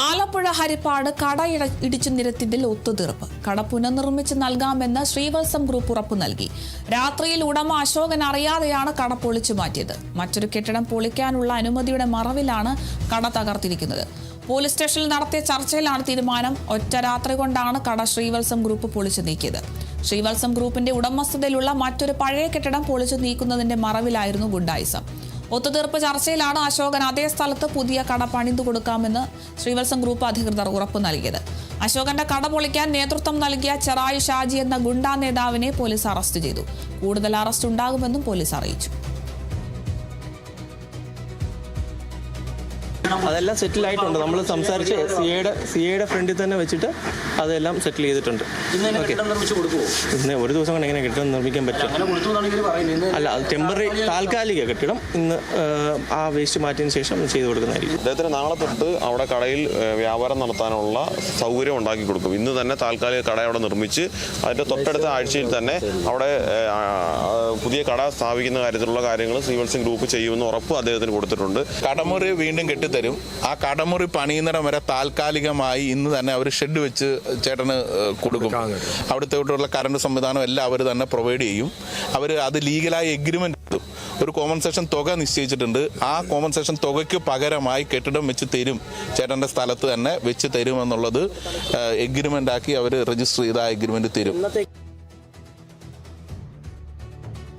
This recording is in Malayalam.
ആലപ്പുഴ ഹരിപ്പാട് കട ഇടിച്ചു നിരത്തിയതിൽ ഒത്തുതീർപ്പ്. കട പുനർനിർമ്മിച്ച് നൽകാമെന്ന് ശ്രീവത്സം ഗ്രൂപ്പ് ഉറപ്പു നൽകി. രാത്രിയിൽ ഉടമ അശോകൻ അറിയാതെയാണ് കട പൊളിച്ചു മാറ്റിയത്. മറ്റൊരു കെട്ടിടം പൊളിക്കാനുള്ള അനുമതിയുടെ മറവിലാണ് കട തകർത്തിരിക്കുന്നത്. പോലീസ് സ്റ്റേഷനിൽ നടത്തിയ ചർച്ചയിലാണ് തീരുമാനം. ഒറ്റ രാത്രി കൊണ്ടാണ് കട ശ്രീവത്സം ഗ്രൂപ്പ് പൊളിച്ചു നീക്കിയത്. ശ്രീവത്സം ഗ്രൂപ്പിന്റെ ഉടമസ്ഥതയിലുള്ള മറ്റൊരു പഴയ കെട്ടിടം പൊളിച്ചു നീക്കുന്നതിന്റെ മറവിലായിരുന്നു ഗുണ്ടായിസം. ഒത്തുതീർപ്പ് ചർച്ചയിലാണ് അശോകൻ അതേ സ്ഥലത്ത് പുതിയ കട പണിതു കൊടുക്കാമെന്ന് ശ്രീവത്സം ഗ്രൂപ്പ് അധികൃതർ ഉറപ്പു നൽകിയത്. അശോകന്റെ കട പൊളിക്കാൻ നേതൃത്വം നൽകിയ ചെറായി ഷാജി എന്ന ഗുണ്ടാ നേതാവിനെ പോലീസ് അറസ്റ്റ് ചെയ്തു. കൂടുതൽ അറസ്റ്റ് ഉണ്ടാകുമെന്നും പോലീസ് അറിയിച്ചു. അതെല്ലാം സെറ്റിൽ ആയിട്ടുണ്ട്. നമ്മൾ സംസാരിച്ച് സിയുടെ ഫ്രണ്ടിൽ തന്നെ വെച്ചിട്ട് അതെല്ലാം സെറ്റിൽ ചെയ്തിട്ടുണ്ട്. ഇന്ന് ഒരു ദിവസം കൊണ്ട് എങ്ങനെ കെട്ടിടം നിർമ്മിക്കാൻ പറ്റും? അല്ല, അത് ടെമ്പററി താൽക്കാലിക കെട്ടിടം ഇന്ന് ആ വേസ്റ്റ് മാറ്റിയതിന് ശേഷം ചെയ്തു കൊടുക്കുന്നതായിരിക്കും. അദ്ദേഹത്തിന് നാളെ തൊട്ട് അവിടെ കടയിൽ വ്യാപാരം നടത്താനുള്ള സൗകര്യം ഉണ്ടാക്കി കൊടുക്കും. ഇന്ന് തന്നെ താൽക്കാലിക കട അവിടെ നിർമ്മിച്ച് അതിൻ്റെ തൊട്ടടുത്ത ആഴ്ചയിൽ തന്നെ അവിടെ പുതിയ കട സ്ഥാപിക്കുന്ന കാര്യത്തിലുള്ള കാര്യങ്ങൾ ശ്രീവത്സം ഗ്രൂപ്പ് ചെയ്യുമെന്ന് ഉറപ്പ് അദ്ദേഹത്തിന് കൊടുത്തിട്ടുണ്ട്. കടമുറി വീണ്ടും കെട്ടിത്തരും. ആ കടമുറി പണിയുന്നിടം വരെ താൽക്കാലികമായി ഇന്ന് തന്നെ അവർ ഷെഡ് വെച്ച് ചേട്ടന് കൊടുക്കും. അവിടുത്തെ കറണ്ട് സംവിധാനം എല്ലാം അവർ തന്നെ പ്രൊവൈഡ് ചെയ്യും. അവർ അത് ലീഗലായി എഗ്രിമെന്റ് എടുക്കും. ഒരു കോമ്പൻസേഷൻ തുക നിശ്ചയിച്ചിട്ടുണ്ട്. ആ കോമ്പൻസേഷൻ തുകയ്ക്ക് പകരമായി കെട്ടിടം വെച്ച് തരും, ചേട്ടൻ്റെ സ്ഥലത്ത് തന്നെ വെച്ച് തരുമെന്നുള്ളത് എഗ്രിമെന്റ് ആക്കി അവർ രജിസ്റ്റർ ചെയ്ത ആ എഗ്രിമെന്റ് തരും.